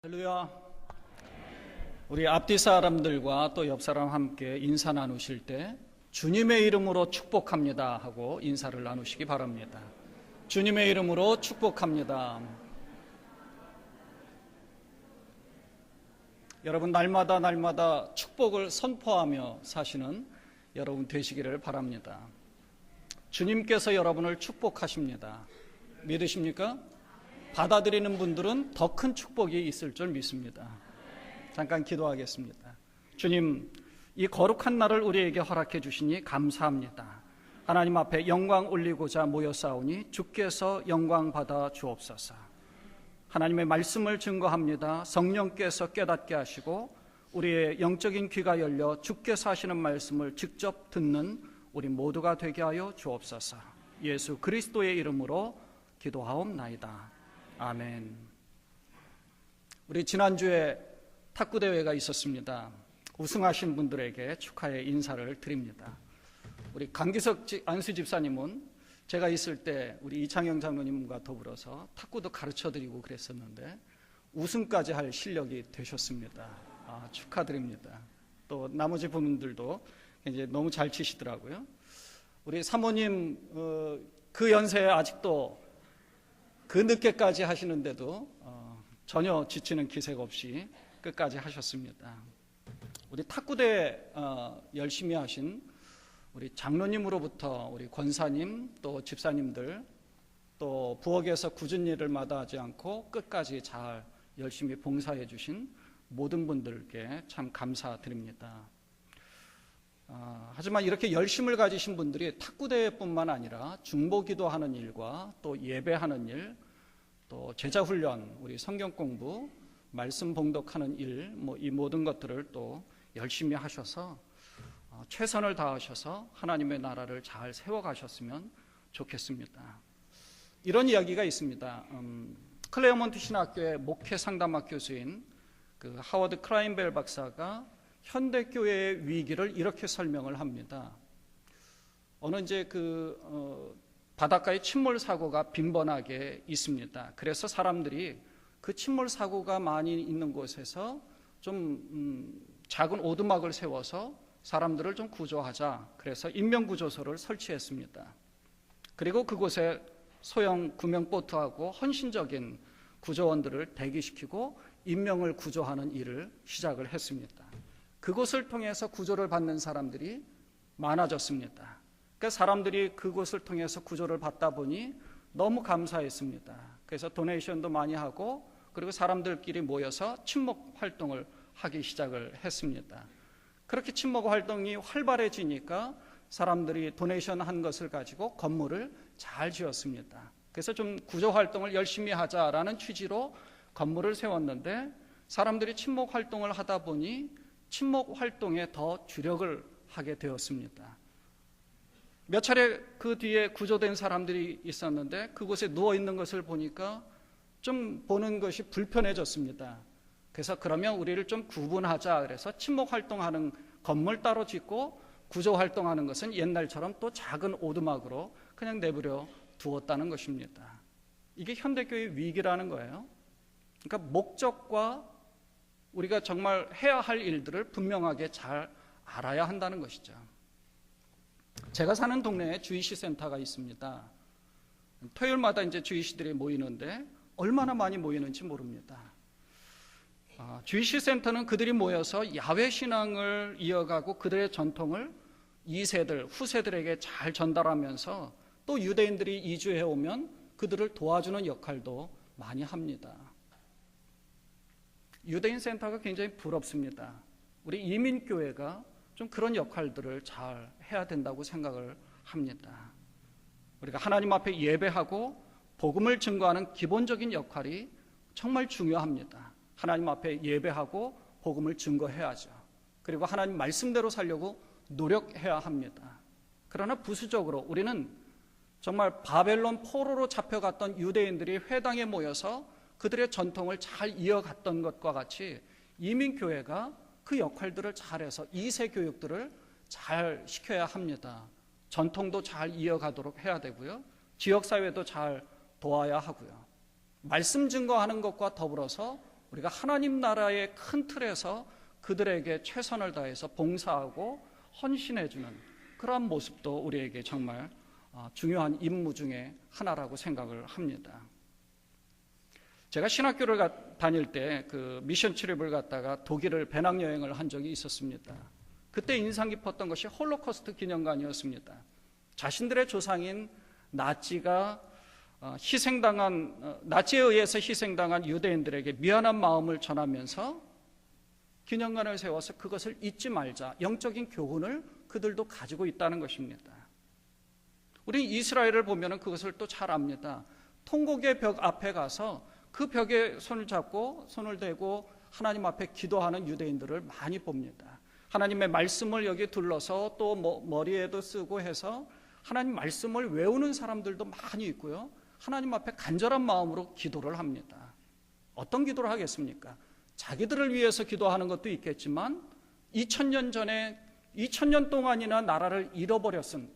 할렐루야. 우리 앞뒤 사람들과 또 옆 사람 함께 인사 나누실 때 주님의 이름으로 축복합니다 하고 인사를 나누시기 바랍니다. 주님의 이름으로 축복합니다. 여러분, 날마다 축복을 선포하며 사시는 여러분 되시기를 바랍니다. 주님께서 여러분을 축복하십니다. 믿으십니까? 받아들이는 분들은 더 큰 축복이 있을 줄 믿습니다. 잠깐 기도하겠습니다. 주님, 이 거룩한 날을 우리에게 허락해 주시니 감사합니다. 하나님 앞에 영광 올리고자 모여싸우니 주께서 영광 받아 주옵소서. 하나님의 말씀을 증거합니다. 성령께서 깨닫게 하시고 우리의 영적인 귀가 열려 주께서 하시는 말씀을 직접 듣는 우리 모두가 되게 하여 주옵소서. 예수 그리스도의 이름으로 기도하옵나이다. 아멘. 우리 지난주에 탁구대회가 있었습니다. 우승하신 분들에게 축하의 인사를 드립니다. 우리 강기석 안수 집사님은 제가 있을 때 우리 이창영 장로님과 더불어서 탁구도 가르쳐드리고 그랬었는데 우승까지 할 실력이 되셨습니다. 축하드립니다. 또 나머지 분들도 이제 너무 잘 치시더라고요. 우리 사모님 그 연세에 아직도 그 늦게까지 하시는데도 전혀 지치는 기색 없이 끝까지 하셨습니다. 우리 탁구대회 열심히 하신 우리 장로님으로부터 우리 권사님 또 집사님들 또 부엌에서 굳은 일을 마다하지 않고 끝까지 잘 열심히 봉사해 주신 모든 분들께 참 감사드립니다. 하지만 이렇게 열심을 가지신 분들이 탁구대회뿐만 아니라 중보기도하는 일과 또 예배하는 일, 또 제자훈련, 우리 성경공부, 말씀 봉독하는 일, 이 모든 것들을 또 열심히 하셔서 최선을 다하셔서 하나님의 나라를 잘 세워가셨으면 좋겠습니다. 이런 이야기가 있습니다. 클레어몬트 신학교의 목회 상담학 교수인 그 하워드 크라인벨 박사가 현대교회의 위기를 이렇게 설명을 합니다. 어느 이제 바닷가에 침몰 사고가 빈번하게 있습니다. 그래서 사람들이 그 침몰 사고가 많이 있는 곳에서 좀 작은 오두막을 세워서 사람들을 좀 구조하자. 그래서 인명구조소를 설치했습니다. 그리고 그곳에 소형 구명보트하고 헌신적인 구조원들을 대기시키고 인명을 구조하는 일을 시작을 했습니다. 그곳을 통해서 구조를 받는 사람들이 많아졌습니다. 그러니까 사람들이 그곳을 통해서 구조를 받다 보니 너무 감사했습니다. 그래서 도네이션도 많이 하고 그리고 사람들끼리 모여서 친목 활동을 하기 시작을 했습니다. 그렇게 친목 활동이 활발해지니까 사람들이 도네이션 한 것을 가지고 건물을 잘 지었습니다. 그래서 좀 구조 활동을 열심히 하자라는 취지로 건물을 세웠는데 사람들이 친목 활동을 하다 보니 친목 활동에 더 주력을 하게 되었습니다. 몇 차례 그 뒤에 구조된 사람들이 있었는데 그곳에 누워있는 것을 보니까 좀 보는 것이 불편해졌습니다. 그래서 그러면 우리를 좀 구분하자 그래서 친목 활동하는 건물 따로 짓고 구조 활동하는 것은 옛날처럼 또 작은 오두막으로 그냥 내버려 두었다는 것입니다. 이게 현대교회의 위기라는 거예요. 그러니까 목적과 우리가 정말 해야 할 일들을 분명하게 잘 알아야 한다는 것이죠. 제가 사는 동네에 주의시 센터가 있습니다. 토요일마다 이제 주의시들이 모이는데 얼마나 많이 모이는지 모릅니다. 주의시 센터는 그들이 모여서 야외 신앙을 이어가고 그들의 전통을 2세들, 후세들에게 잘 전달하면서 또 유대인들이 이주해 오면 그들을 도와주는 역할도 많이 합니다. 유대인 센터가 굉장히 부럽습니다. 우리 이민교회가 좀 그런 역할들을 잘 해야 된다고 생각을 합니다. 우리가 하나님 앞에 예배하고 복음을 증거하는 기본적인 역할이 정말 중요합니다. 하나님 앞에 예배하고 복음을 증거해야죠. 그리고 하나님 말씀대로 살려고 노력해야 합니다. 그러나 부수적으로 우리는 정말 바벨론 포로로 잡혀갔던 유대인들이 회당에 모여서 그들의 전통을 잘 이어갔던 것과 같이 이민교회가 그 역할들을 잘해서 2세 교육들을 잘 시켜야 합니다. 전통도 잘 이어가도록 해야 되고요. 지역사회도 잘 도와야 하고요. 말씀 증거하는 것과 더불어서 우리가 하나님 나라의 큰 틀에서 그들에게 최선을 다해서 봉사하고 헌신해주는 그러한 모습도 우리에게 정말 중요한 임무 중에 하나라고 생각을 합니다. 제가 신학교를 다닐 때 그 미션 출입을 갔다가 독일을 배낭여행을 한 적이 있었습니다. 그때 인상 깊었던 것이 홀로코스트 기념관이었습니다. 자신들의 조상인 나치에 의해서 희생당한 유대인들에게 미안한 마음을 전하면서 기념관을 세워서 그것을 잊지 말자, 영적인 교훈을 그들도 가지고 있다는 것입니다. 우리 이스라엘을 보면 그것을 또 잘 압니다. 통곡의 벽 앞에 가서 그 벽에 손을 잡고 손을 대고 하나님 앞에 기도하는 유대인들을 많이 봅니다. 하나님의 말씀을 여기 둘러서 또 머리에도 쓰고 해서 하나님 말씀을 외우는 사람들도 많이 있고요. 하나님 앞에 간절한 마음으로 기도를 합니다. 어떤 기도를 하겠습니까? 자기들을 위해서 기도하는 것도 있겠지만 2000년 동안이나 나라를 잃어버렸은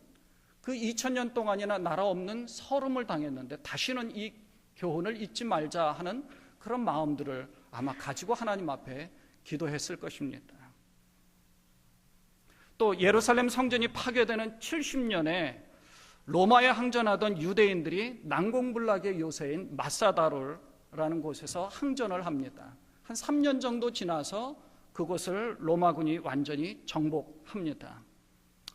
그 2000년 동안이나 나라 없는 서름을 당했는데 다시는 이 교훈을 잊지 말자 하는 그런 마음들을 아마 가지고 하나님 앞에 기도했을 것입니다. 또 예루살렘 성전이 파괴되는 70년에 로마에 항전하던 유대인들이 난공불락의 요새인 마사다르라는 곳에서 항전을 합니다. 한 3년 정도 지나서 그곳을 로마군이 완전히 정복합니다.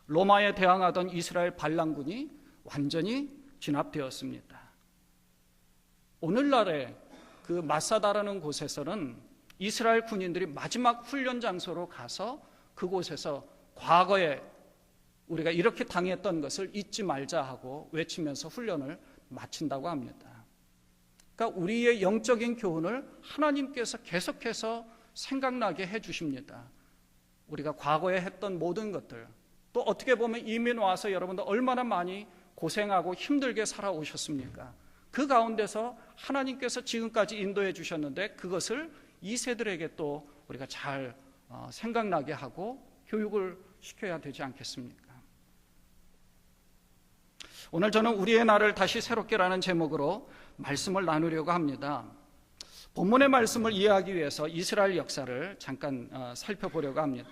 로마에 대항하던 이스라엘 반란군이 완전히 진압되었습니다. 오늘날의 그 마사다라는 곳에서는 이스라엘 군인들이 마지막 훈련 장소로 가서 그곳에서 과거에 우리가 이렇게 당했던 것을 잊지 말자 하고 외치면서 훈련을 마친다고 합니다. 그러니까 우리의 영적인 교훈을 하나님께서 계속해서 생각나게 해주십니다. 우리가 과거에 했던 모든 것들, 또 어떻게 보면 이민 와서 여러분들 얼마나 많이 고생하고 힘들게 살아오셨습니까? 그 가운데서 하나님께서 지금까지 인도해 주셨는데 그것을 2세들에게 또 우리가 잘 생각나게 하고 교육을 시켜야 되지 않겠습니까? 오늘 저는 우리의 날을 다시 새롭게라는 제목으로 말씀을 나누려고 합니다. 본문의 말씀을 이해하기 위해서 이스라엘 역사를 잠깐 살펴보려고 합니다.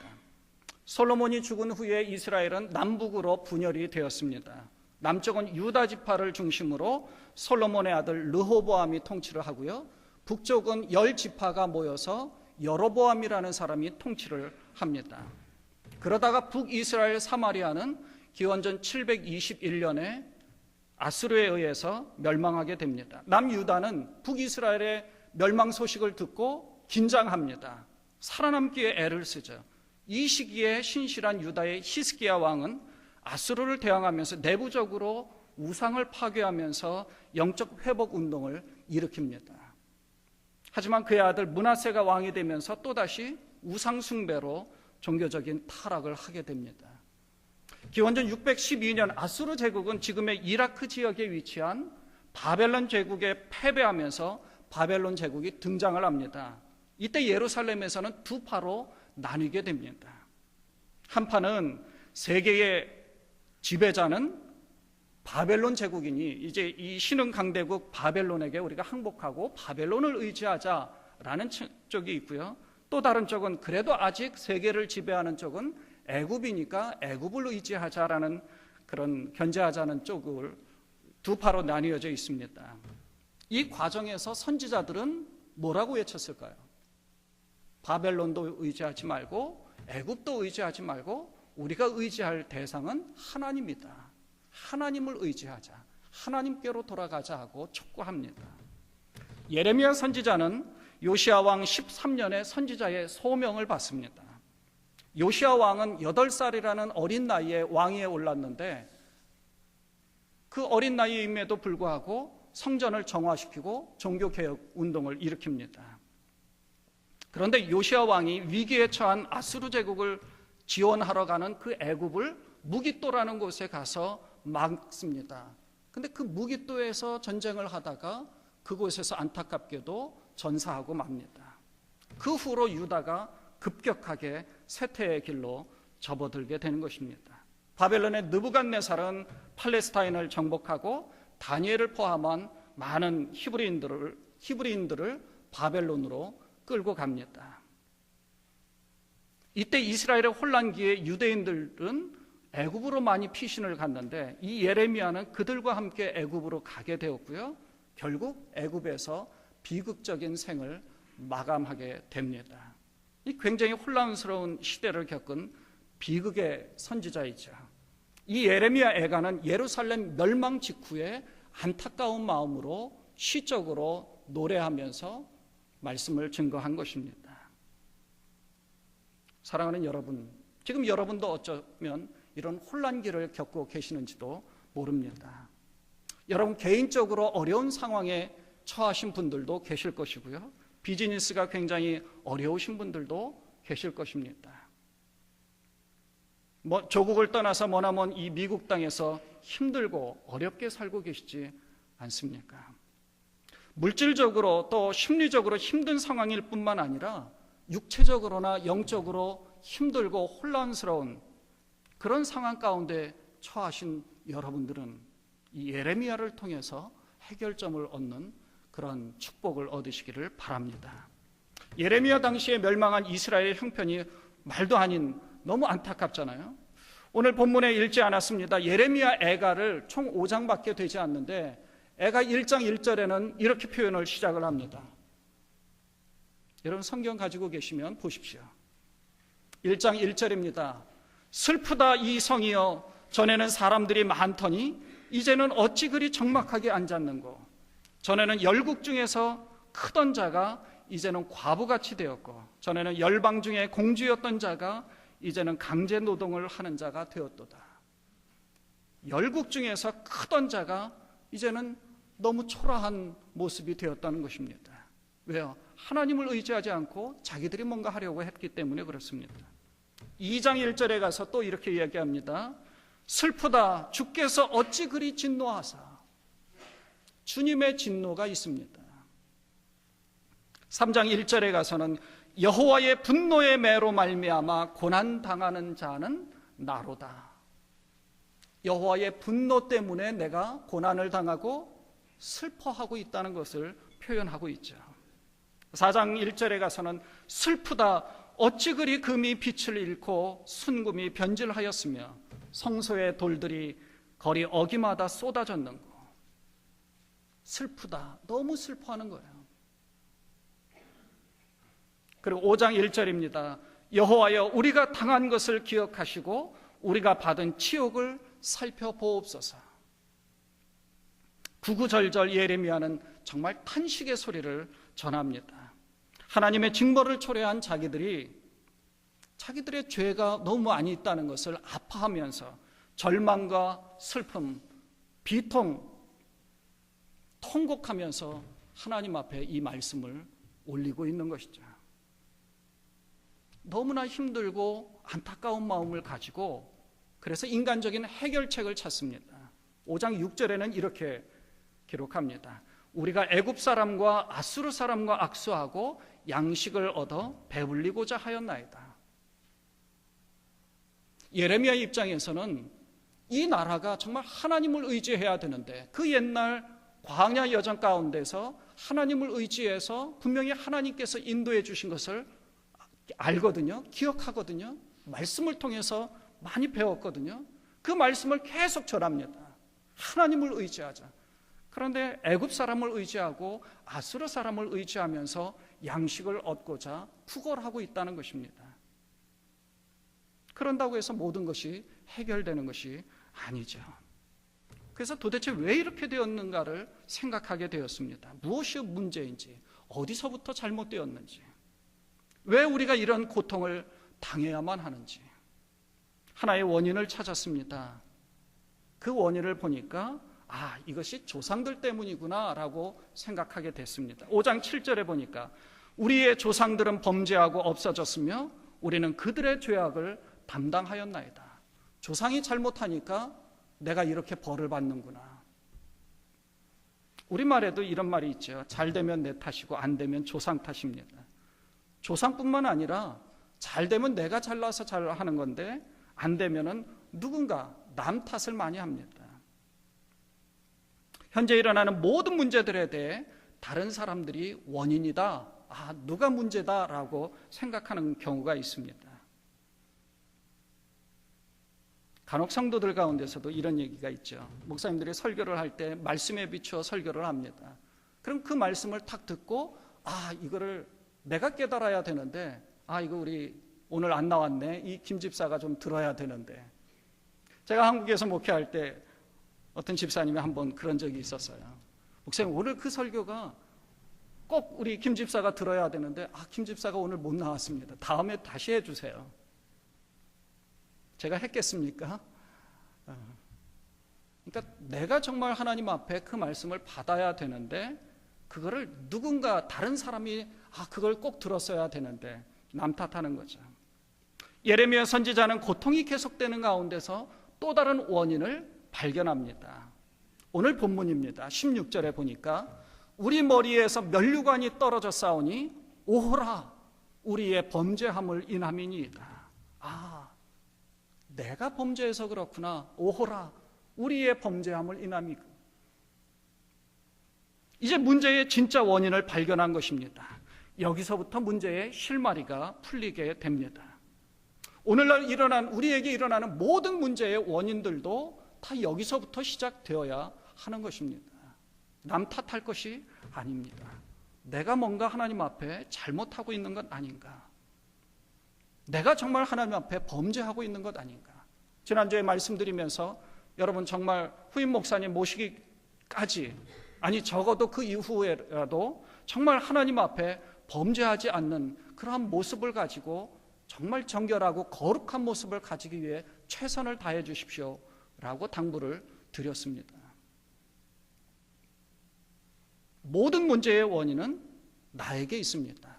솔로몬이 죽은 후에 이스라엘은 남북으로 분열이 되었습니다. 남쪽은 유다 지파를 중심으로 솔로몬의 아들 르호보암이 통치를 하고요. 북쪽은 10지파가 모여서 여로보암이라는 사람이 통치를 합니다. 그러다가 북이스라엘 사마리아는 기원전 721년에 아수르에 의해서 멸망하게 됩니다. 남유다는 북이스라엘의 멸망 소식을 듣고 긴장합니다. 살아남기에 애를 쓰죠. 이 시기에 신실한 유다의 히스기야 왕은 아수르를 대항하면서 내부적으로 우상을 파괴하면서 영적 회복 운동을 일으킵니다. 하지만 그의 아들 므낫세가 왕이 되면서 또다시 우상 숭배로 종교적인 타락을 하게 됩니다. 기원전 612년 아수르 제국은 지금의 이라크 지역에 위치한 바벨론 제국에 패배하면서 바벨론 제국이 등장을 합니다. 이때 예루살렘에서는 두 파로 나뉘게 됩니다. 한 파는 세계의 지배자는 바벨론 제국이니 이제 이 신흥 강대국 바벨론에게 우리가 항복하고 바벨론을 의지하자라는 쪽이 있고요. 또 다른 쪽은 그래도 아직 세계를 지배하는 쪽은 애굽이니까 애굽을 의지하자라는 그런 견제하자는 쪽을 두 파로 나뉘어져 있습니다. 이 과정에서 선지자들은 뭐라고 외쳤을까요? 바벨론도 의지하지 말고 애굽도 의지하지 말고 우리가 의지할 대상은 하나님이다. 하나님을 의지하자. 하나님께로 돌아가자 하고 촉구합니다. 예레미야 선지자는 요시야 왕 13년에 선지자의 소명을 받습니다. 요시야 왕은 8살이라는 어린 나이에 왕위에 올랐는데 그 어린 나이임에도 불구하고 성전을 정화시키고 종교개혁 운동을 일으킵니다. 그런데 요시야 왕이 위기에 처한 아수르 제국을 지원하러 가는 그 애굽을 무깃도라는 곳에 가서 막습니다. 그런데 그 무깃도에서 전쟁을 하다가 그곳에서 안타깝게도 전사하고 맙니다. 그 후로 유다가 급격하게 쇠퇴의 길로 접어들게 되는 것입니다. 바벨론의 느부갓네살은 팔레스타인을 정복하고 다니엘을 포함한 많은 히브리인들을 바벨론으로 끌고 갑니다. 이때 이스라엘의 혼란기에 유대인들은 애굽으로 많이 피신을 갔는데 이 예레미야는 그들과 함께 애굽으로 가게 되었고요. 결국 애굽에서 비극적인 생을 마감하게 됩니다. 이 굉장히 혼란스러운 시대를 겪은 비극의 선지자이죠. 이 예레미야 애가는 예루살렘 멸망 직후에 안타까운 마음으로 시적으로 노래하면서 말씀을 증거한 것입니다. 사랑하는 여러분, 지금 여러분도 어쩌면 이런 혼란기를 겪고 계시는지도 모릅니다. 여러분 개인적으로 어려운 상황에 처하신 분들도 계실 것이고요. 비즈니스가 굉장히 어려우신 분들도 계실 것입니다. 조국을 떠나서 머나먼 이 미국 땅에서 힘들고 어렵게 살고 계시지 않습니까? 물질적으로 또 심리적으로 힘든 상황일 뿐만 아니라 육체적으로나 영적으로 힘들고 혼란스러운 그런 상황 가운데 처하신 여러분들은 이 예레미야를 통해서 해결점을 얻는 그런 축복을 얻으시기를 바랍니다. 예레미야 당시에 멸망한 이스라엘 형편이 말도 아닌 너무 안타깝잖아요. 오늘 본문에 읽지 않았습니다. 예레미야 애가를 총 5장밖에 되지 않는데 애가 1장 1절에는 이렇게 표현을 시작을 합니다. 여러분 성경 가지고 계시면 보십시오. 1장 1절입니다. 슬프다 이 성이여 전에는 사람들이 많더니 이제는 어찌 그리 적막하게 앉았는고. 전에는 열국 중에서 크던 자가 이제는 과부같이 되었고 전에는 열방 중에 공주였던 자가 이제는 강제 노동을 하는 자가 되었도다. 열국 중에서 크던 자가 이제는 너무 초라한 모습이 되었다는 것입니다. 왜요? 하나님을 의지하지 않고 자기들이 뭔가 하려고 했기 때문에 그렇습니다. 2장 1절에 가서 또 이렇게 이야기합니다. 슬프다 주께서 어찌 그리 진노하사. 주님의 진노가 있습니다. 3장 1절에 가서는 여호와의 분노의 매로 말미암아 고난당하는 자는 나로다. 여호와의 분노 때문에 내가 고난을 당하고 슬퍼하고 있다는 것을 표현하고 있죠. 4장 1절에 가서는 슬프다 어찌 그리 금이 빛을 잃고 순금이 변질하였으며 성소의 돌들이 거리 어기마다 쏟아졌는고. 슬프다, 너무 슬퍼하는 거예요. 그리고 5장 1절입니다. 여호와여 우리가 당한 것을 기억하시고 우리가 받은 치욕을 살펴보옵소서. 구구절절 예레미야는 정말 탄식의 소리를 전합니다. 하나님의 징벌을 초래한 자기들의 죄가 너무 많이 있다는 것을 아파하면서 절망과 슬픔, 비통, 통곡하면서 하나님 앞에 이 말씀을 올리고 있는 것이죠. 너무나 힘들고 안타까운 마음을 가지고 그래서 인간적인 해결책을 찾습니다. 5장 6절에는 이렇게 기록합니다. 우리가 애굽 사람과 아수르 사람과 악수하고 양식을 얻어 배불리고자 하였나이다. 예레미야 입장에서는 이 나라가 정말 하나님을 의지해야 되는데 그 옛날 광야 여정 가운데서 하나님을 의지해서 분명히 하나님께서 인도해 주신 것을 알거든요. 기억하거든요. 말씀을 통해서 많이 배웠거든요. 그 말씀을 계속 전합니다. 하나님을 의지하자. 그런데 애굽 사람을 의지하고 아수르 사람을 의지하면서 양식을 얻고자 구걸하고 있다는 것입니다. 그런다고 해서 모든 것이 해결되는 것이 아니죠. 그래서 도대체 왜 이렇게 되었는가를 생각하게 되었습니다. 무엇이 문제인지, 어디서부터 잘못되었는지, 왜 우리가 이런 고통을 당해야만 하는지 하나의 원인을 찾았습니다. 그 원인을 보니까 이것이 조상들 때문이구나 라고 생각하게 됐습니다. 5장 7절에 보니까 우리의 조상들은 범죄하고 없어졌으며 우리는 그들의 죄악을 담당하였나이다. 조상이 잘못하니까 내가 이렇게 벌을 받는구나. 우리말에도 이런 말이 있죠. 잘 되면 내 탓이고 안 되면 조상 탓입니다. 조상뿐만 아니라 잘 되면 내가 잘나서 잘하는 건데 안 되면은 누군가 남 탓을 많이 합니다. 현재 일어나는 모든 문제들에 대해 다른 사람들이 원인이다 누가 문제다라고 생각하는 경우가 있습니다. 간혹 성도들 가운데서도 이런 얘기가 있죠. 목사님들이 설교를 할 때 말씀에 비추어 설교를 합니다. 그럼 그 말씀을 탁 듣고 이거를 내가 깨달아야 되는데 이거 우리 오늘 안 나왔네, 이 김 집사가 좀 들어야 되는데. 제가 한국에서 목회할 때 어떤 집사님이 한번 그런 적이 있었어요. 목사님, 오늘 그 설교가 꼭 우리 김 집사가 들어야 되는데 김 집사가 오늘 못 나왔습니다. 다음에 다시 해주세요. 제가 했겠습니까? 그러니까 내가 정말 하나님 앞에 그 말씀을 받아야 되는데 그거를 누군가 다른 사람이 그걸 꼭 들었어야 되는데 남 탓하는 거죠. 예레미야 선지자는 고통이 계속되는 가운데서 또 다른 원인을 발견합니다. 오늘 본문입니다. 16절에 보니까 우리 머리에서 면류관이 떨어져 싸우니 오호라 우리의 범죄함을 인함이니이다. 내가 범죄해서 그렇구나. 오호라 우리의 범죄함을 인함이. 이제 문제의 진짜 원인을 발견한 것입니다. 여기서부터 문제의 실마리가 풀리게 됩니다. 오늘날 우리에게 일어나는 모든 문제의 원인들도 다 여기서부터 시작되어야 하는 것입니다. 남 탓할 것이 아닙니다. 내가 뭔가 하나님 앞에 잘못하고 있는 것 아닌가? 내가 정말 하나님 앞에 범죄하고 있는 것 아닌가? 지난주에 말씀드리면서 여러분 정말 후임 목사님 모시기까지, 적어도 그 이후에라도 정말 하나님 앞에 범죄하지 않는 그러한 모습을 가지고 정말 정결하고 거룩한 모습을 가지기 위해 최선을 다해 주십시오 라고 당부를 드렸습니다. 모든 문제의 원인은 나에게 있습니다.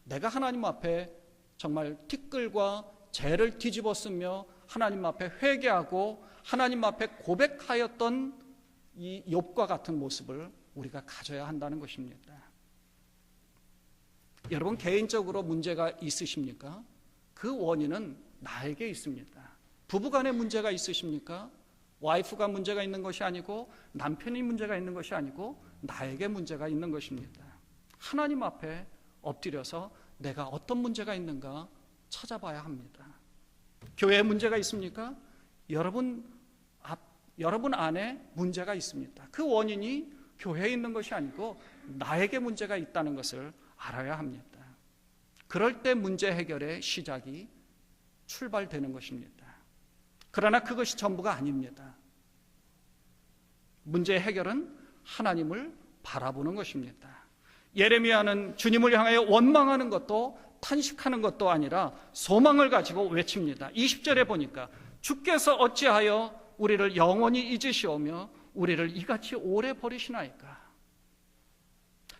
내가 하나님 앞에 정말 티끌과 죄를 뒤집었으며 하나님 앞에 회개하고 하나님 앞에 고백하였던 이 욥과 같은 모습을 우리가 가져야 한다는 것입니다. 여러분 개인적으로 문제가 있으십니까? 그 원인은 나에게 있습니다. 부부간에 문제가 있으십니까? 와이프가 문제가 있는 것이 아니고 남편이 문제가 있는 것이 아니고 나에게 문제가 있는 것입니다. 하나님 앞에 엎드려서 내가 어떤 문제가 있는가 찾아봐야 합니다. 교회에 문제가 있습니까? 여러분 안에 문제가 있습니다. 그 원인이 교회에 있는 것이 아니고 나에게 문제가 있다는 것을 알아야 합니다. 그럴 때 문제 해결의 시작이 출발되는 것입니다. 그러나 그것이 전부가 아닙니다. 문제 해결은 하나님을 바라보는 것입니다. 예레미야는 주님을 향하여 원망하는 것도 탄식하는 것도 아니라 소망을 가지고 외칩니다. 20절에 보니까 주께서 어찌하여 우리를 영원히 잊으시오며 우리를 이같이 오래 버리시나이까.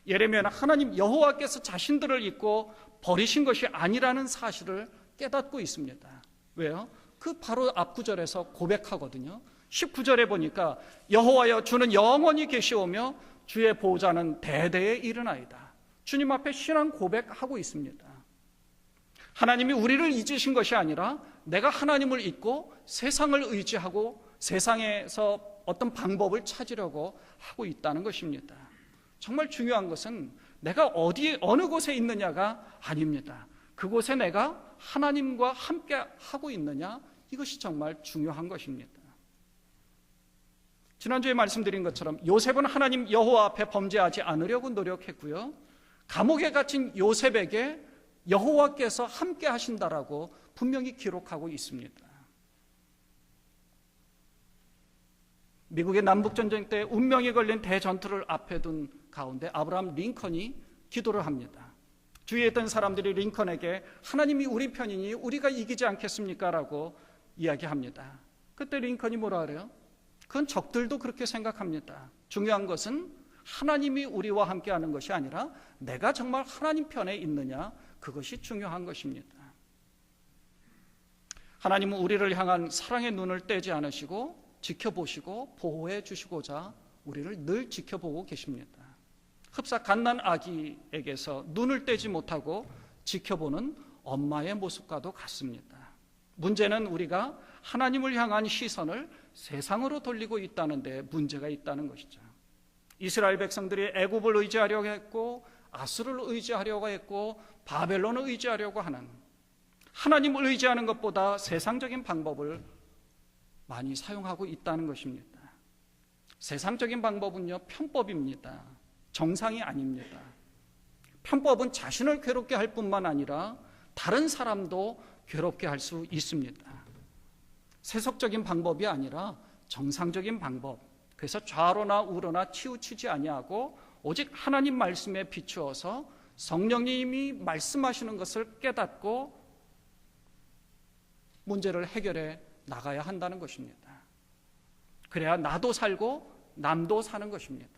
예레미야는 하나님 여호와께서 자신들을 잊고 버리신 것이 아니라는 사실을 깨닫고 있습니다. 왜요? 그 바로 앞 구절에서 고백하거든요. 19절에 보니까 여호와여 주는 영원히 계시오며 주의 보호자는 대대에 이르나이다. 주님 앞에 신앙 고백하고 있습니다. 하나님이 우리를 잊으신 것이 아니라 내가 하나님을 잊고 세상을 의지하고 세상에서 어떤 방법을 찾으려고 하고 있다는 것입니다. 정말 중요한 것은 내가 어느 곳에 있느냐가 아닙니다. 그곳에 내가 하나님과 함께 하고 있느냐, 이것이 정말 중요한 것입니다. 지난주에 말씀드린 것처럼 요셉은 하나님 여호와 앞에 범죄하지 않으려고 노력했고요. 감옥에 갇힌 요셉에게 여호와께서 함께 하신다라고 분명히 기록하고 있습니다. 미국의 남북전쟁 때 운명이 걸린 대전투를 앞에 둔 가운데 아브라함 링컨이 기도를 합니다. 주위에 있던 사람들이 링컨에게 하나님이 우리 편이니 우리가 이기지 않겠습니까? 라고 이야기합니다. 그때 링컨이 뭐라 그래요? 그건 적들도 그렇게 생각합니다. 중요한 것은 하나님이 우리와 함께하는 것이 아니라 내가 정말 하나님 편에 있느냐, 그것이 중요한 것입니다. 하나님은 우리를 향한 사랑의 눈을 떼지 않으시고 지켜보시고 보호해 주시고자 우리를 늘 지켜보고 계십니다. 흡사 갓난 아기에게서 눈을 떼지 못하고 지켜보는 엄마의 모습과도 같습니다. 문제는 우리가 하나님을 향한 시선을 세상으로 돌리고 있다는 데 문제가 있다는 것이죠. 이스라엘 백성들이 애굽을 의지하려고 했고 아수를 의지하려고 했고 바벨론을 의지하려고 하는, 하나님을 의지하는 것보다 세상적인 방법을 많이 사용하고 있다는 것입니다. 세상적인 방법은요, 편법입니다. 정상이 아닙니다. 편법은 자신을 괴롭게 할 뿐만 아니라 다른 사람도 괴롭게 할 수 있습니다. 세속적인 방법이 아니라 정상적인 방법, 그래서 좌로나 우로나 치우치지 아니하고 오직 하나님 말씀에 비추어서 성령님이 말씀하시는 것을 깨닫고 문제를 해결해 나가야 한다는 것입니다. 그래야 나도 살고 남도 사는 것입니다.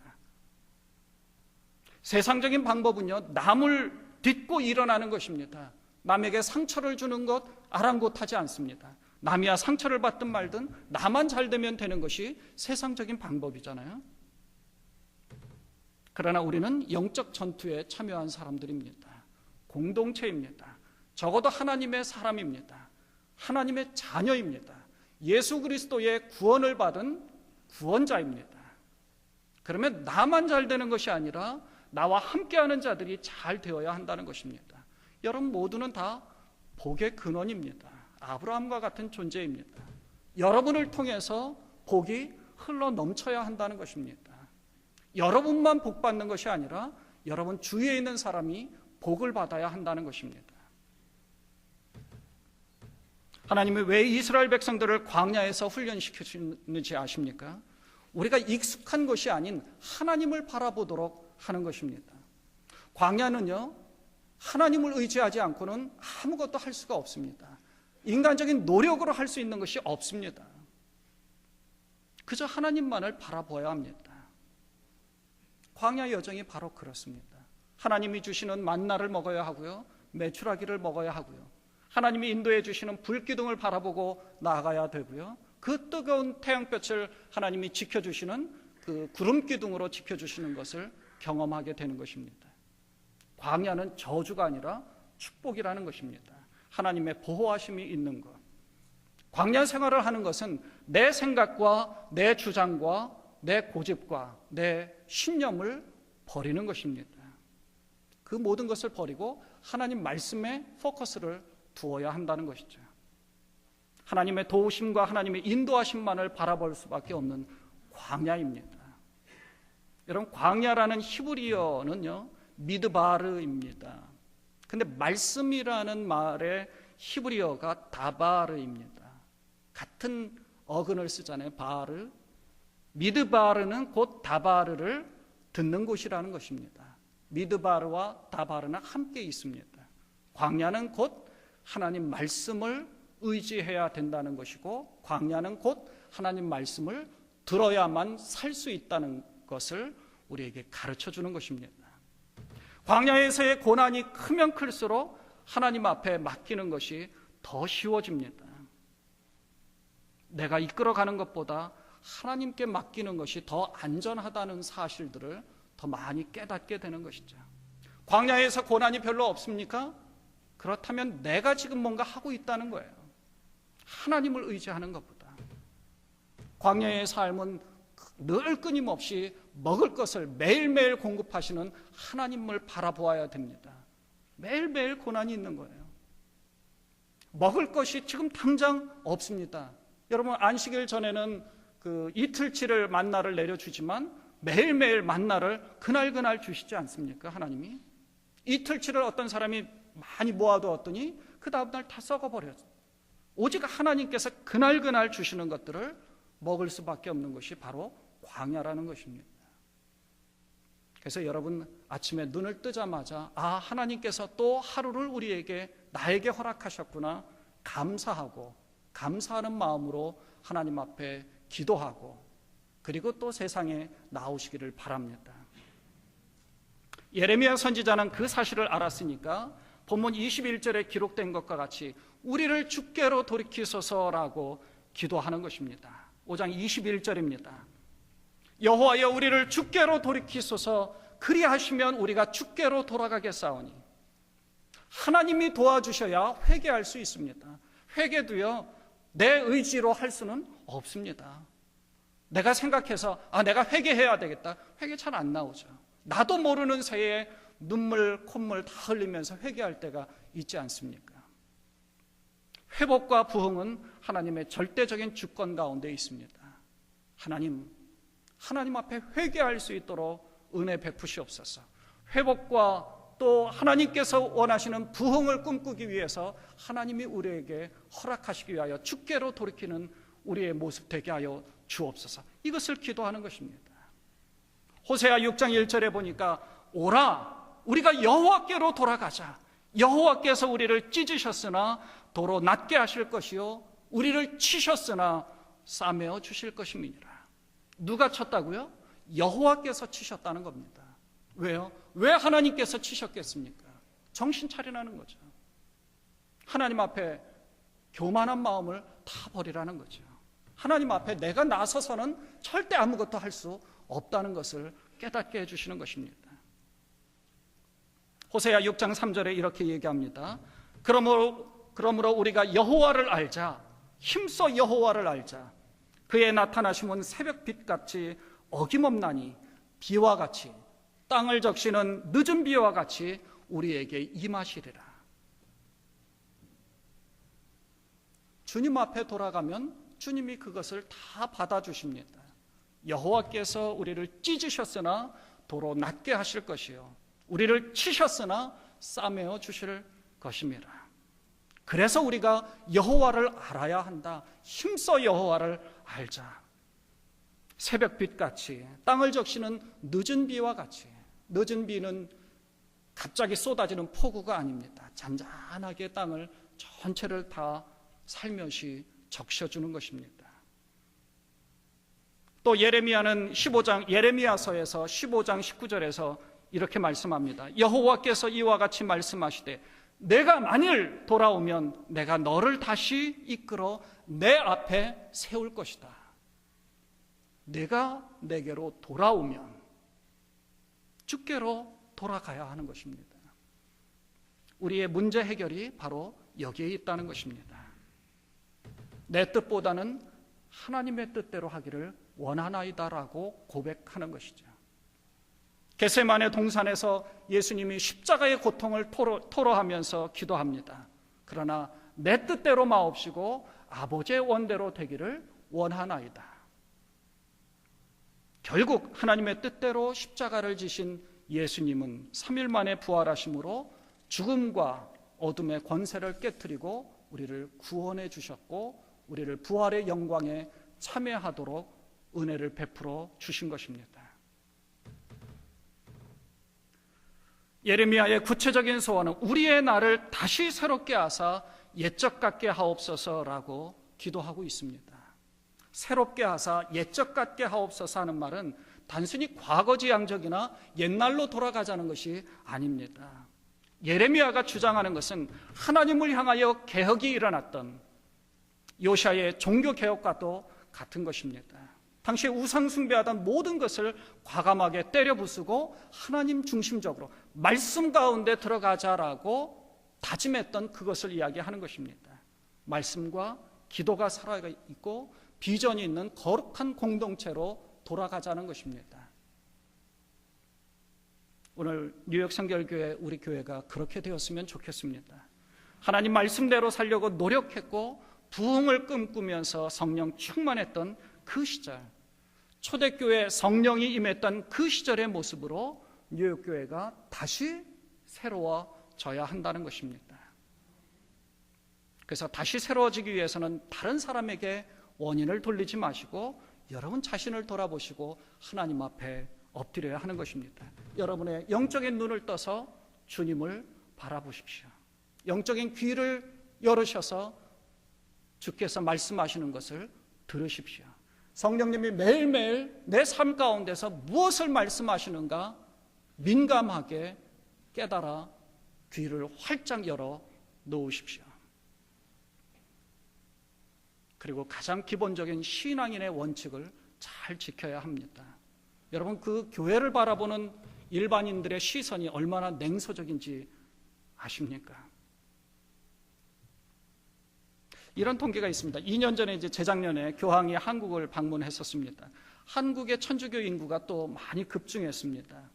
세상적인 방법은요, 남을 딛고 일어나는 것입니다. 남에게 상처를 주는 것 아랑곳하지 않습니다. 남이야 상처를 받든 말든 나만 잘 되면 되는 것이 세상적인 방법이잖아요. 그러나 우리는 영적 전투에 참여한 사람들입니다. 공동체입니다. 적어도 하나님의 사람입니다. 하나님의 자녀입니다. 예수 그리스도의 구원을 받은 구원자입니다. 그러면 나만 잘 되는 것이 아니라 나와 함께하는 자들이 잘 되어야 한다는 것입니다. 여러분 모두는 다 복의 근원입니다. 아브라함과 같은 존재입니다. 여러분을 통해서 복이 흘러 넘쳐야 한다는 것입니다. 여러분만 복 받는 것이 아니라 여러분 주위에 있는 사람이 복을 받아야 한다는 것입니다. 하나님이 왜 이스라엘 백성들을 광야에서 훈련시키시는지 아십니까? 우리가 익숙한 것이 아닌 하나님을 바라보도록 하는 것입니다. 광야는요, 하나님을 의지하지 않고는 아무것도 할 수가 없습니다. 인간적인 노력으로 할 수 있는 것이 없습니다. 그저 하나님만을 바라봐야 합니다. 광야 여정이 바로 그렇습니다. 하나님이 주시는 만나를 먹어야 하고요, 메추라기를 먹어야 하고요, 하나님이 인도해 주시는 불기둥을 바라보고 나아가야 되고요, 그 뜨거운 태양볕을 하나님이 지켜주시는 그 구름기둥으로 지켜주시는 것을 경험하게 되는 것입니다. 광야는 저주가 아니라 축복이라는 것입니다. 하나님의 보호하심이 있는 것. 광야 생활을 하는 것은 내 생각과 내 주장과 내 고집과 내 신념을 버리는 것입니다. 그 모든 것을 버리고 하나님 말씀에 포커스를 두어야 한다는 것이죠. 하나님의 도우심과 하나님의 인도하심만을 바라볼 수밖에 없는 광야입니다. 여러분, 광야라는 히브리어는요, 미드바르입니다. 근데 말씀이라는 말의 히브리어가 다바르입니다. 같은 어근을 쓰잖아요. 바르. 미드바르는 곧 다바르를 듣는 곳이라는 것입니다. 미드바르와 다바르는 함께 있습니다. 광야는 곧 하나님 말씀을 의지해야 된다는 것이고, 광야는 곧 하나님 말씀을 들어야만 살 수 있다는 것을 우리에게 가르쳐 주는 것입니다. 광야에서의 고난이 크면 클수록 하나님 앞에 맡기는 것이 더 쉬워집니다. 내가 이끌어가는 것보다 하나님께 맡기는 것이 더 안전하다는 사실들을 더 많이 깨닫게 되는 것이죠. 광야에서 고난이 별로 없습니까? 그렇다면 내가 지금 뭔가 하고 있다는 거예요. 하나님을 의지하는 것보다. 광야의 삶은 늘 끊임없이 먹을 것을 매일매일 공급하시는 하나님을 바라보아야 됩니다. 매일매일 고난이 있는 거예요. 먹을 것이 지금 당장 없습니다. 여러분, 안식일 전에는 그 이틀치를 만나를 내려주지만 매일매일 만나를 그날그날 주시지 않습니까? 하나님이. 이틀치를 어떤 사람이 많이 모아두었더니 그 다음날 다 썩어버렸어요. 오직 하나님께서 그날그날 주시는 것들을 먹을 수밖에 없는 것이 바로 광야라는 것입니다. 그래서 여러분, 아침에 눈을 뜨자마자 하나님께서 또 하루를 나에게 허락하셨구나 감사하고, 감사하는 마음으로 하나님 앞에 기도하고, 그리고 또 세상에 나오시기를 바랍니다. 예레미야 선지자는 그 사실을 알았으니까 본문 21절에 기록된 것과 같이 우리를 주께로 돌이키소서라고 기도하는 것입니다. 5장 21절입니다. 여호와여, 우리를 주께로 돌이키소서, 그리하시면 우리가 주께로 돌아가겠사오니. 하나님이 도와주셔야 회개할 수 있습니다. 회개도요, 내 의지로 할 수는 없습니다. 내가 생각해서 내가 회개해야 되겠다, 회개 잘 안 나오죠. 나도 모르는 새에 눈물, 콧물 다 흘리면서 회개할 때가 있지 않습니까? 회복과 부흥은 하나님의 절대적인 주권 가운데 있습니다. 하나님 앞에 회개할 수 있도록 은혜 베푸시옵소서. 회복과 또 하나님께서 원하시는 부흥을 꿈꾸기 위해서 하나님이 우리에게 허락하시기 위하여 주께로 돌이키는 우리의 모습 되게 하여 주옵소서. 이것을 기도하는 것입니다. 호세아 6장 1절에 보니까 오라 우리가 여호와께로 돌아가자. 여호와께서 우리를 찢으셨으나 도로 낫게 하실 것이요 우리를 치셨으나 싸매어 주실 것임이니라. 누가 쳤다고요? 여호와께서 치셨다는 겁니다. 왜요? 왜 하나님께서 치셨겠습니까? 정신 차리라는 거죠. 하나님 앞에 교만한 마음을 다 버리라는 거죠. 하나님 앞에 내가 나서서는 절대 아무것도 할 수 없다는 것을 깨닫게 해주시는 것입니다. 호세아 6장 3절에 이렇게 얘기합니다. 그러므로 우리가 여호와를 알자. 힘써 여호와를 알자. 그의 나타나심은 새벽빛같이 어김없나니 비와 같이 땅을 적시는 늦은 비와 같이 우리에게 임하시리라. 주님 앞에 돌아가면 주님이 그것을 다 받아주십니다. 여호와께서 우리를 찢으셨으나 도로 낫게 하실 것이요 우리를 치셨으나 싸매어 주실 것입니다. 그래서 우리가 여호와를 알아야 한다. 힘써 여호와를 알자. 새벽빛같이 땅을 적시는 늦은 비와 같이. 늦은 비는 갑자기 쏟아지는 폭우가 아닙니다. 잔잔하게 땅을 전체를 다 살며시 적셔주는 것입니다. 또 예레미야서에서 15장 19절에서 이렇게 말씀합니다. 여호와께서 이와 같이 말씀하시되 내가 만일 돌아오면 내가 너를 다시 이끌어 내 앞에 세울 것이다. 내가 내게로 돌아오면 주께로 돌아가야 하는 것입니다. 우리의 문제 해결이 바로 여기에 있다는 것입니다. 내 뜻보다는 하나님의 뜻대로 하기를 원하나이다라고 고백하는 것이죠. 겟세마네 동산에서 예수님이 십자가의 고통을 토로하면서 기도합니다. 그러나 내 뜻대로 마옵시고 아버지의 원대로 되기를 원하나이다. 결국 하나님의 뜻대로 십자가를 지신 예수님은 3일 만에 부활하심으로 죽음과 어둠의 권세를 깨트리고 우리를 구원해 주셨고 우리를 부활의 영광에 참여하도록 은혜를 베풀어 주신 것입니다. 예레미야의 구체적인 소원은 우리의 날을 다시 새롭게 하사 옛적 같게 하옵소서라고 기도하고 있습니다. 새롭게 하사 옛적 같게 하옵소서 하는 말은 단순히 과거지향적이나 옛날로 돌아가자는 것이 아닙니다. 예레미야가 주장하는 것은 하나님을 향하여 개혁이 일어났던 요시아의 종교개혁과도 같은 것입니다. 당시에 우상 숭배하던 모든 것을 과감하게 때려 부수고 하나님 중심적으로 말씀 가운데 들어가자라고 다짐했던 그것을 이야기하는 것입니다. 말씀과 기도가 살아있고 비전이 있는 거룩한 공동체로 돌아가자는 것입니다. 오늘 뉴욕 성결교회 우리 교회가 그렇게 되었으면 좋겠습니다. 하나님 말씀대로 살려고 노력했고 부흥을 꿈꾸면서 성령 충만했던 그 시절, 초대교회 성령이 임했던 그 시절의 모습으로 뉴욕교회가 다시 새로워져야 한다는 것입니다. 그래서 다시 새로워지기 위해서는 다른 사람에게 원인을 돌리지 마시고 여러분 자신을 돌아보시고 하나님 앞에 엎드려야 하는 것입니다. 여러분의 영적인 눈을 떠서 주님을 바라보십시오. 영적인 귀를 열으셔서 주께서 말씀하시는 것을 들으십시오. 성령님이 매일매일 내 삶 가운데서 무엇을 말씀하시는가 민감하게 깨달아 귀를 활짝 열어 놓으십시오. 그리고 가장 기본적인 신앙인의 원칙을 잘 지켜야 합니다. 여러분, 그 교회를 바라보는 일반인들의 시선이 얼마나 냉소적인지 아십니까? 이런 통계가 있습니다. 2년 전에 재작년에 교황이 한국을 방문했었습니다. 한국의 천주교 인구가 또 많이 급증했습니다.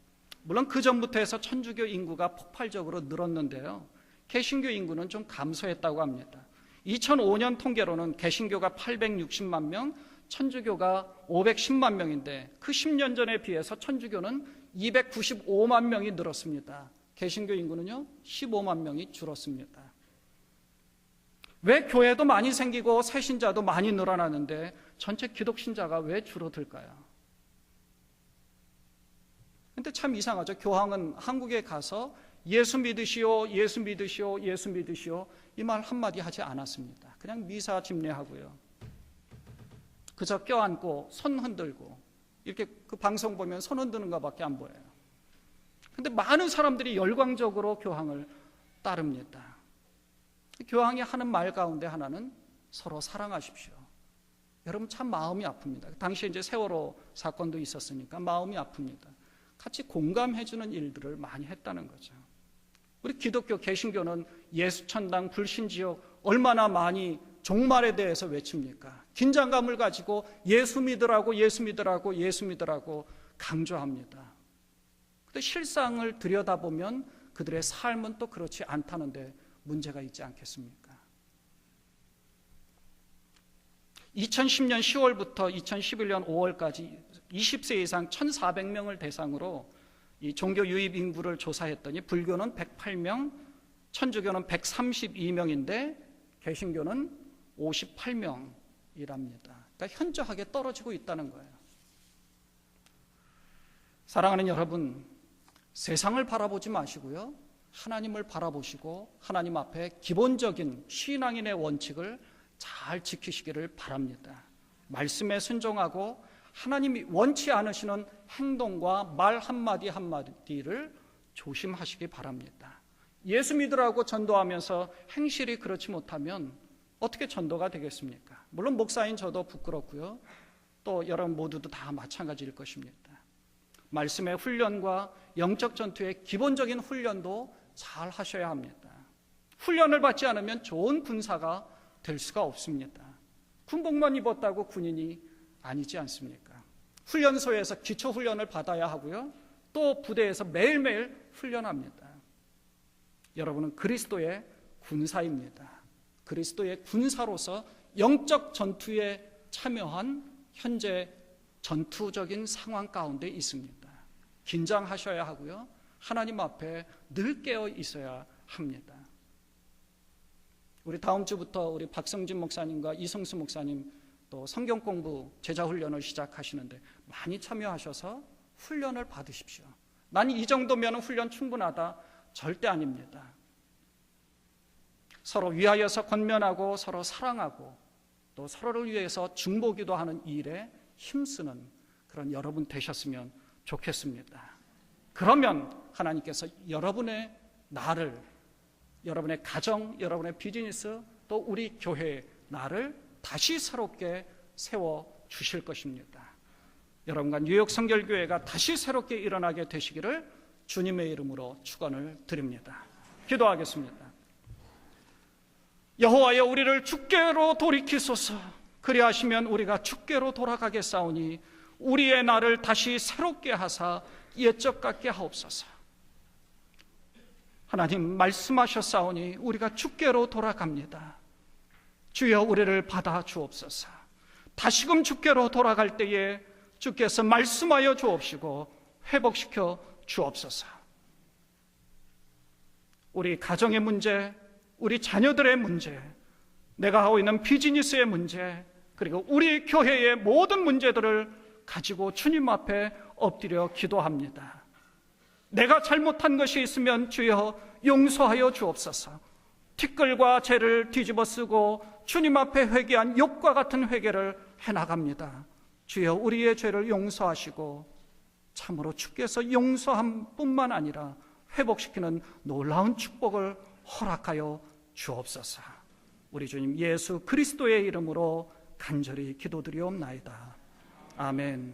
물론 그 전부터 해서 천주교 인구가 폭발적으로 늘었는데요. 개신교 인구는 좀 감소했다고 합니다. 2005년 통계로는 개신교가 860만 명, 천주교가 510만 명인데 그 10년 전에 비해서 천주교는 295만 명이 늘었습니다. 개신교 인구는요 15만 명이 줄었습니다. 왜 교회도 많이 생기고 새신자도 많이 늘어나는데 전체 기독신자가 왜 줄어들까요? 근데 참 이상하죠. 교황은 한국에 가서 예수 믿으시오, 예수 믿으시오, 예수 믿으시오 이 말 한마디 하지 않았습니다. 그냥 미사 집례하고요. 그저 껴안고 손 흔들고 이렇게 그 방송 보면 손 흔드는 것밖에 안 보여요. 근데 많은 사람들이 열광적으로 교황을 따릅니다. 교황이 하는 말 가운데 하나는 서로 사랑하십시오. 여러분 참 마음이 아픕니다. 당시에 이제 세월호 사건도 있었으니까 마음이 아픕니다. 같이 공감해주는 일들을 많이 했다는 거죠. 우리 기독교 개신교는 예수천당 불신지옥 얼마나 많이 종말에 대해서 외칩니까? 긴장감을 가지고 예수 믿으라고 예수 믿으라고 예수 믿으라고 강조합니다. 그런데 실상을 들여다보면 그들의 삶은 또 그렇지 않다는데 문제가 있지 않겠습니까? 2010년 10월부터 2011년 5월까지 20세 이상 1,400명을 대상으로 이 종교 유입 인구를 조사했더니 불교는 108명, 천주교는 132명인데 개신교는 58명이랍니다. 그러니까 현저하게 떨어지고 있다는 거예요. 사랑하는 여러분, 세상을 바라보지 마시고요. 하나님을 바라보시고 하나님 앞에 기본적인 신앙인의 원칙을 잘 지키시기를 바랍니다. 말씀에 순종하고 하나님이 원치 않으시는 행동과 말 한마디 한마디를 조심하시기 바랍니다. 예수 믿으라고 전도하면서 행실이 그렇지 못하면 어떻게 전도가 되겠습니까? 물론 목사인 저도 부끄럽고요. 또 여러분 모두도 다 마찬가지일 것입니다. 말씀의 훈련과 영적 전투의 기본적인 훈련도 잘 하셔야 합니다. 훈련을 받지 않으면 좋은 군사가 될 수가 없습니다. 군복만 입었다고 군인이 아니지 않습니까? 훈련소에서 기초훈련을 받아야 하고요. 또 부대에서 매일매일 훈련합니다. 여러분은 그리스도의 군사입니다. 그리스도의 군사로서 영적 전투에 참여한 현재 전투적인 상황 가운데 있습니다. 긴장하셔야 하고요. 하나님 앞에 늘 깨어 있어야 합니다. 우리 다음 주부터 우리 박성진 목사님과 이성수 목사님 또 성경 공부 제자 훈련을 시작하시는데 많이 참여하셔서 훈련을 받으십시오. 난 이 정도면 훈련 충분하다. 절대 아닙니다. 서로 위하여서 권면하고 서로 사랑하고 또 서로를 위해서 중보기도 하는 일에 힘쓰는 그런 여러분 되셨으면 좋겠습니다. 그러면 하나님께서 여러분의 나를, 여러분의 가정, 여러분의 비즈니스 또 우리 교회의 나를 다시 새롭게 세워주실 것입니다. 여러분과 뉴욕 성결교회가 다시 새롭게 일어나게 되시기를 주님의 이름으로 축원을 드립니다. 기도하겠습니다. 여호와여, 우리를 주께로 돌이키소서. 그리하시면 우리가 주께로 돌아가겠사오니 우리의 나를 다시 새롭게 하사 옛적 같게 하옵소서. 하나님 말씀하셨사오니 우리가 주께로 돌아갑니다. 주여, 우리를 받아 주옵소서. 다시금 주께로 돌아갈 때에 주께서 말씀하여 주옵시고 회복시켜 주옵소서. 우리 가정의 문제, 우리 자녀들의 문제, 내가 하고 있는 비즈니스의 문제, 그리고 우리 교회의 모든 문제들을 가지고 주님 앞에 엎드려 기도합니다. 내가 잘못한 것이 있으면 주여 용서하여 주옵소서. 티끌과 죄를 뒤집어 쓰고 주님 앞에 회개한 욕과 같은 회개를 해나갑니다. 주여, 우리의 죄를 용서하시고 참으로 주께서 용서함 뿐만 아니라 회복시키는 놀라운 축복을 허락하여 주옵소서. 우리 주님 예수 그리스도의 이름으로 간절히 기도드리옵나이다. 아멘.